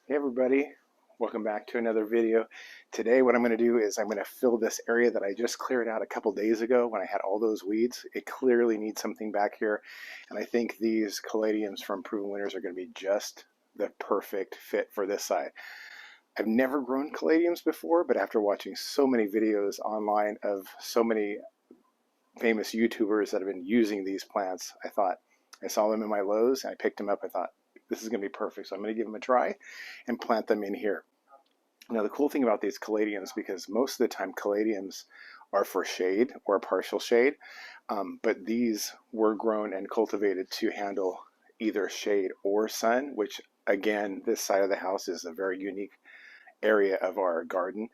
Hey everybody, welcome back to another video. Today what I'm going to do is I'm going to fill this area that I just cleared out a couple days ago when I had all those weeds. It clearly needs something back here, and I think these caladiums from Proven Winners are going to be just the perfect fit for this side. I've never grown caladiums before, but after watching so many videos online of so many famous YouTubers that have been using these plants, I saw them in my Lowe's and I picked them up. I thought, this is going to be perfect. So I'm going to give them a try and plant them in here. Now, the cool thing about these caladiums, because most of the time caladiums are for shade or partial shade, but these were grown and cultivated to handle either shade or sun, which again, this side of the house is a very unique area of our garden.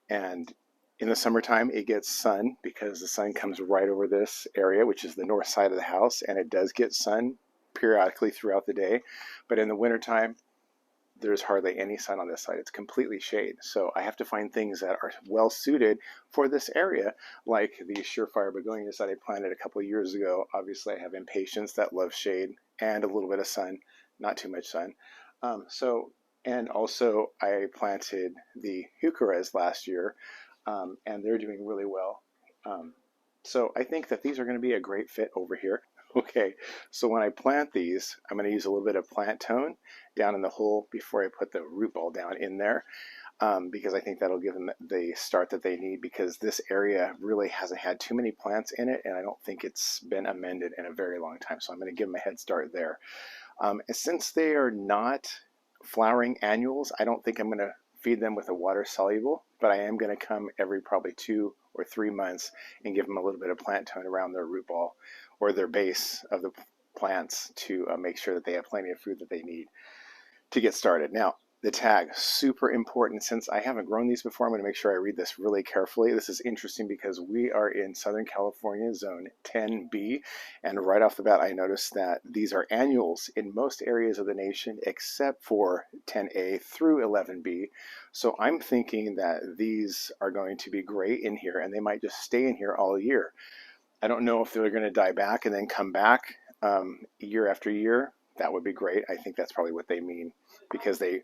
And in the summertime, it gets sun because the sun comes right over this area, which is the north side of the house, and it does get sun periodically throughout the day. But in the wintertime, there's hardly any sun on this side. It's completely shade. So I have to find things that are well suited for this area, like the surefire begonias that I planted a couple of years ago. Obviously, I have impatiens that love shade and a little bit of sun, not too much sun. And also I planted the heucheras last year, and they're doing really well. So I think that these are going to be a great fit over here. Okay, so when I plant these, I'm going to use a little bit of plant tone down in the hole before I put the root ball down in there, because I think that'll give them the start that they need, because this area really hasn't had too many plants in it, and I don't think it's been amended in a very long time. So I'm going to give them a head start there. And since they are not flowering annuals, I don't think I'm going to feed them with a water soluble, but I am going to come every probably 2 or 3 months and give them a little bit of plant tone around their root ball or their base of the plants to make sure that they have plenty of food that they need to get started. Now, the tag, super important. Since I haven't grown these before, I'm going to make sure I read this really carefully. This is interesting because we are in Southern California, zone 10B, and right off the bat, I noticed that these are annuals in most areas of the nation except for 10A through 11B. So I'm thinking that these are going to be great in here, and they might just stay in here all year. I don't know if they're going to die back and then come back year after year. That would be great. I think that's probably what they mean, because they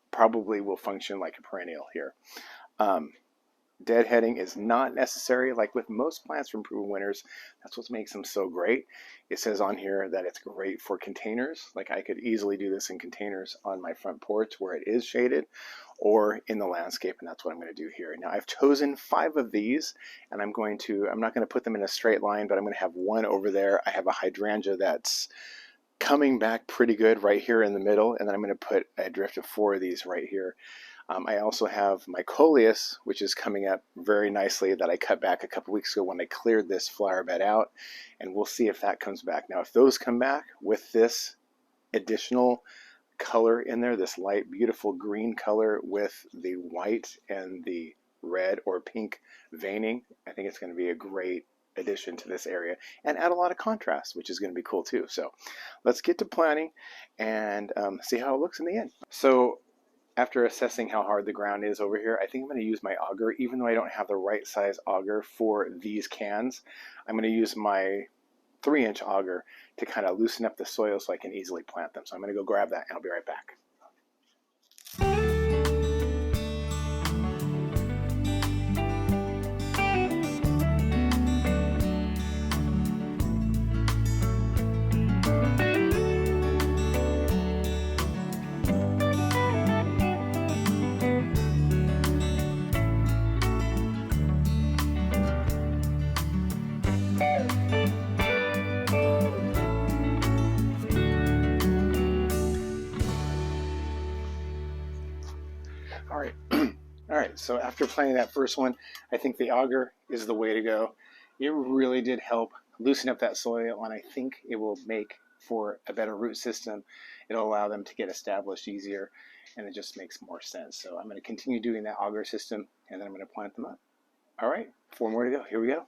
probably will function like a perennial here. Deadheading is not necessary, like with most plants from Proven Winners. That's what makes them so great. It says on here that it's great for containers. Like I could easily do this in containers on my front porch where it is shaded, or in the landscape, and that's what I'm going to do here. Now I've chosen 5 of these, and I'm not going to put them in a straight line, but I'm going to have one over there. I have a hydrangea that's coming back pretty good right here in the middle, and then I'm going to put a drift of 4 of these right here. I also have my coleus, which is coming up very nicely, that I cut back a couple weeks ago when I cleared this flower bed out, and we'll see if that comes back. Now, if those come back with this additional color in there, this light, beautiful green color with the white and the red or pink veining, I think it's going to be a great addition to this area and add a lot of contrast, which is going to be cool too. So let's get to planting and see how it looks in the end. So after assessing how hard the ground is over here, I think I'm going to use my auger. Even though I don't have the right size auger for these cans, I'm going to use my 3-inch auger to kind of loosen up the soil so I can easily plant them. So I'm going to go grab that and I'll be right back. All right, so after planting that first one, I think the auger is the way to go. It really did help loosen up that soil, and I think it will make for a better root system. It'll allow them to get established easier, and it just makes more sense. So I'm going to continue doing that auger system, and then I'm going to plant them up. All right, 4 more to go. Here we go.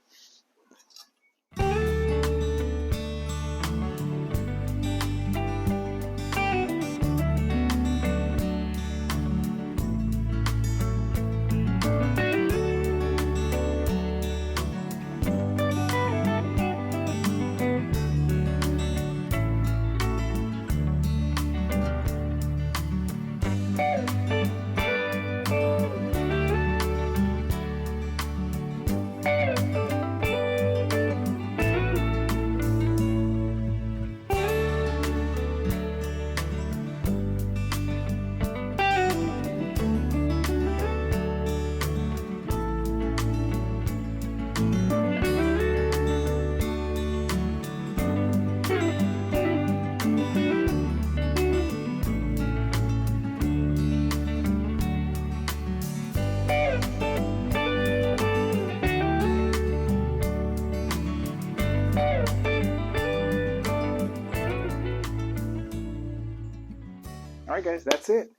All right, guys, that's it.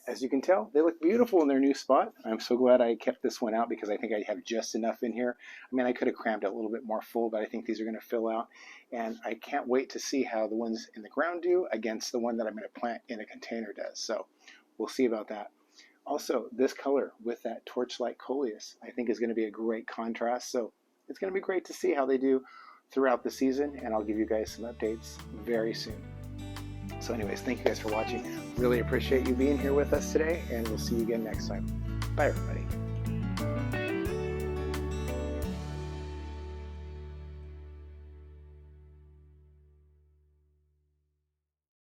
As you can tell, they look beautiful in their new spot. I'm so glad I kept this one out because I think I have just enough in here. I mean, I could have crammed it a little bit more full, but I think these are going to fill out. And I can't wait to see how the ones in the ground do against the one that I'm going to plant in a container does. So we'll see about that. Also, this color with that torchlight coleus, I think is going to be a great contrast. So it's going to be great to see how they do throughout the season. And I'll give you guys some updates very soon. So anyways, thank you guys for watching. Really appreciate you being here with us today, and we'll see you again next time. Bye, everybody.